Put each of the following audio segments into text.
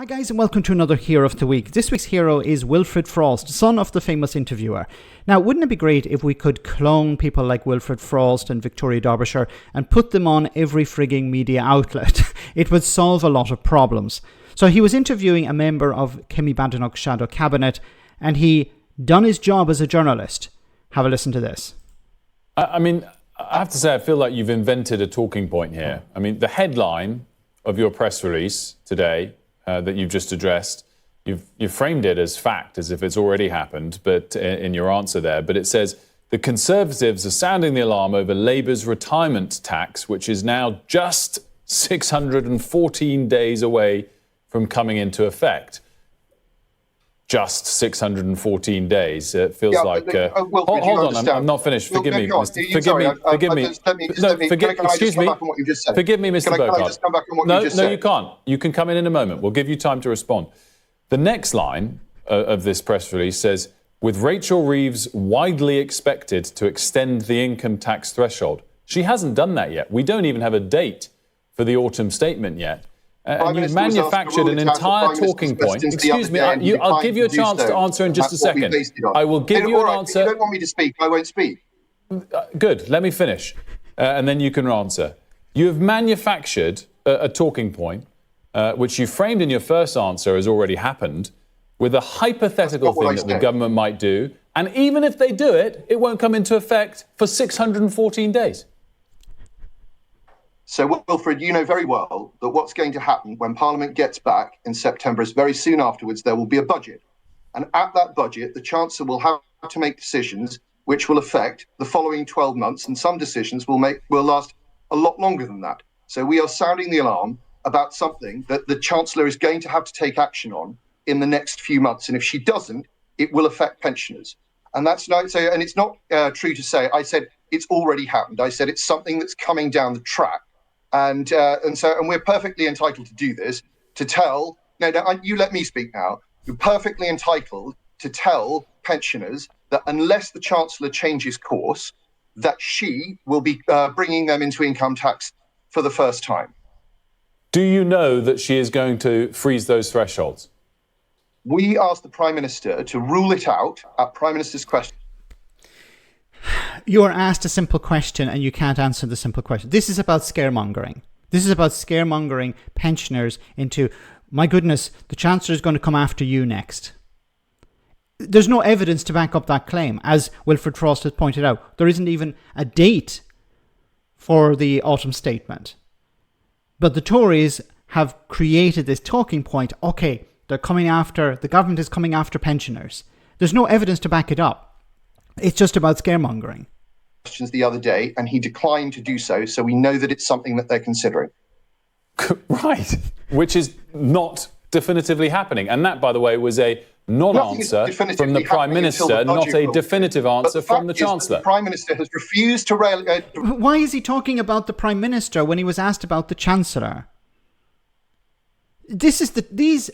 Hi guys, and welcome to another Hero of the Week. This week's hero is Wilfred Frost, son of the famous interviewer. Now, wouldn't it be great if we could clone people like Wilfred Frost and Victoria Derbyshire and put them on every frigging media outlet? It would solve a lot of problems. So he was interviewing a member of Kemi Badenoch's shadow cabinet, and he done his job as a journalist. Have a listen to this. I mean, I have to say, I feel like you've invented a talking point here. I mean, the headline of your press release today that you've just addressed, you've framed it as fact, as if it's already happened, but in your answer there. But it says, the Conservatives are sounding the alarm over Labour's retirement tax, which is now just 614 days away from coming into effect. Just 614 days. It feels like... hold on, I'm not finished. Forgive me. Excuse me. Forgive me, Mr. Burghart. No, you can't. You can come in a moment. We'll give you time to respond. The next line of this press release says, with Rachel Reeves widely expected to extend the income tax threshold. She hasn't done that yet. We don't even have a date for the autumn statement yet. And you've manufactured an entire talking point. Excuse me, I'll give you a chance to answer in just a second. I will give you an answer. If you don't want me to speak, I won't speak. Good, let me finish, and then you can answer. You have manufactured a talking point, which you framed in your first answer as already happened, with a hypothetical thing that the government might do, and even if they do it, it won't come into effect for 614 days. So, Wilfred, you know very well that what's going to happen when Parliament gets back in September is very soon afterwards there will be a budget. And at that budget, the Chancellor will have to make decisions which will affect the following 12 months, and some decisions will last a lot longer than that. So we are sounding the alarm about something that the Chancellor is going to have to take action on in the next few months. And if she doesn't, it will affect pensioners. And that's not so. And it's not true to say. I said it's already happened. I said it's something that's coming down the track. And we're perfectly entitled to do this, to tell, you let me speak now, you're perfectly entitled to tell pensioners that unless the Chancellor changes course, that she will be bringing them into income tax for the first time. Do you know that she is going to freeze those thresholds? We asked the Prime Minister to rule it out at Prime Minister's question. You are asked a simple question and you can't answer the simple question. This is about scaremongering. This is about scaremongering pensioners into, my goodness, the Chancellor is going to come after you next. There's no evidence to back up that claim. As Wilfred Frost has pointed out, there isn't even a date for the autumn statement. But the Tories have created this talking point. Okay, the government is coming after pensioners. There's no evidence to back it up. It's just about scaremongering. Questions the other day, and he declined to do so. So we know that it's something that they're considering. Right, which is not definitively happening. And that, by the way, was a non-answer from the Prime Minister, not a definitive answer from the Chancellor. The Prime Minister has refused to rail. Why is he talking about the Prime Minister when he was asked about the Chancellor? These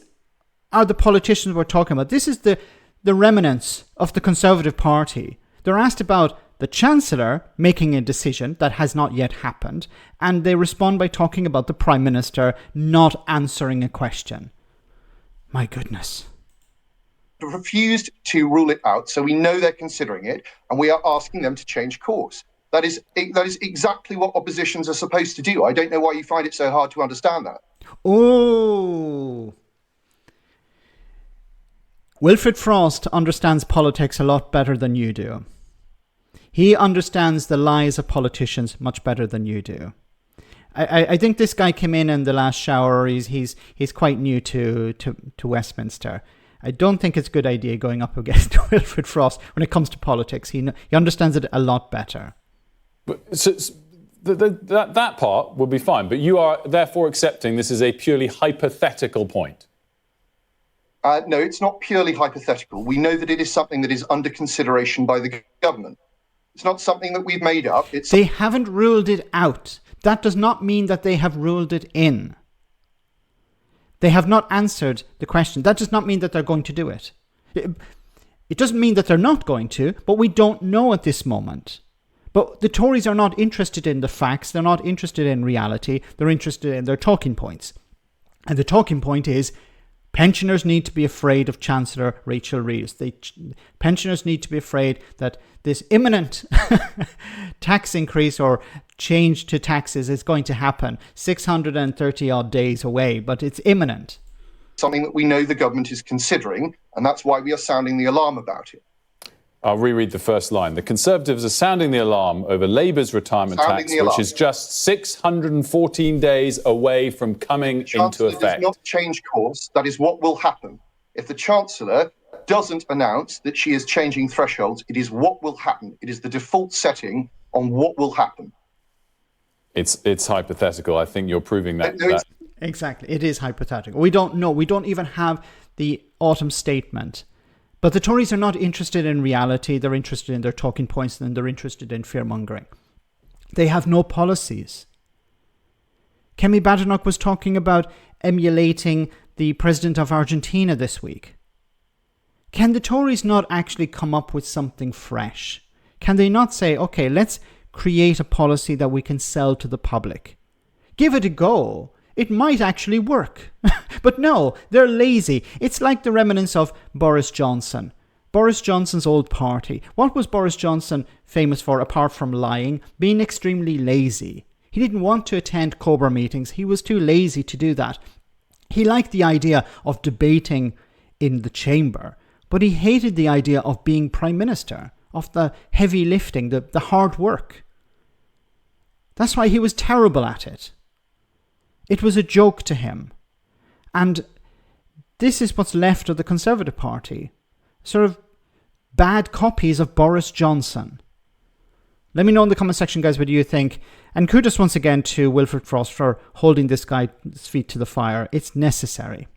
are the politicians we're talking about. This is the remnants of the Conservative Party. They're asked about the Chancellor making a decision that has not yet happened, and they respond by talking about the Prime Minister not answering a question. My goodness. Refused to rule it out, so we know they're considering it, and we are asking them to change course. That is exactly what oppositions are supposed to do. I don't know why you find it so hard to understand that. Oh. Wilfred Frost understands politics a lot better than you do. He understands the lies of politicians much better than you do. I think this guy came in the last shower. He's quite new to Westminster. I don't think it's a good idea going up against Wilfred Frost when it comes to politics. He understands it a lot better. But that part would be fine, but you are therefore accepting this is a purely hypothetical point. No, it's not purely hypothetical. We know that it is something that is under consideration by the government. It's not something that we've made up. They haven't ruled it out. That does not mean that they have ruled it in. They have not answered the question. That does not mean that they're going to do it. It doesn't mean that they're not going to, but we don't know at this moment. But the Tories are not interested in the facts. They're not interested in reality. They're interested in their talking points. And the talking point is, Pensioners need to be afraid of Chancellor Rachel Reeves. Pensioners need to be afraid that this imminent tax increase or change to taxes is going to happen 630 odd days away, but it's imminent. Something that we know the government is considering, and that's why we are sounding the alarm about it. I'll reread the first line. The Conservatives are sounding the alarm over Labour's retirement tax, which is just 614 days away from coming into effect. Does not change course. That is what will happen. If the Chancellor doesn't announce that she is changing thresholds, it is what will happen. It is the default setting on what will happen. It's hypothetical. I think you're proving that. Exactly. It is hypothetical. We don't know. We don't even have the autumn statement. But the Tories are not interested in reality. They're interested in their talking points and they're interested in fear-mongering. They have no policies. Kemi Badenoch was talking about emulating the president of Argentina this week. Can the Tories not actually come up with something fresh? Can they not say, okay, let's create a policy that we can sell to the public? Give it a go. It might actually work. But no, they're lazy. It's like the remnants of Boris Johnson. Boris Johnson's old party. What was Boris Johnson famous for apart from lying? Being extremely lazy. He didn't want to attend Cobra meetings. He was too lazy to do that. He liked the idea of debating in the chamber, but he hated the idea of being Prime Minister, of the heavy lifting, the hard work. That's why he was terrible at it. It was a joke to him. And this is what's left of the Conservative Party. Sort of bad copies of Boris Johnson. Let me know in the comment section, guys, what do you think? And kudos once again to Wilfred Frost for holding this guy's feet to the fire. It's necessary.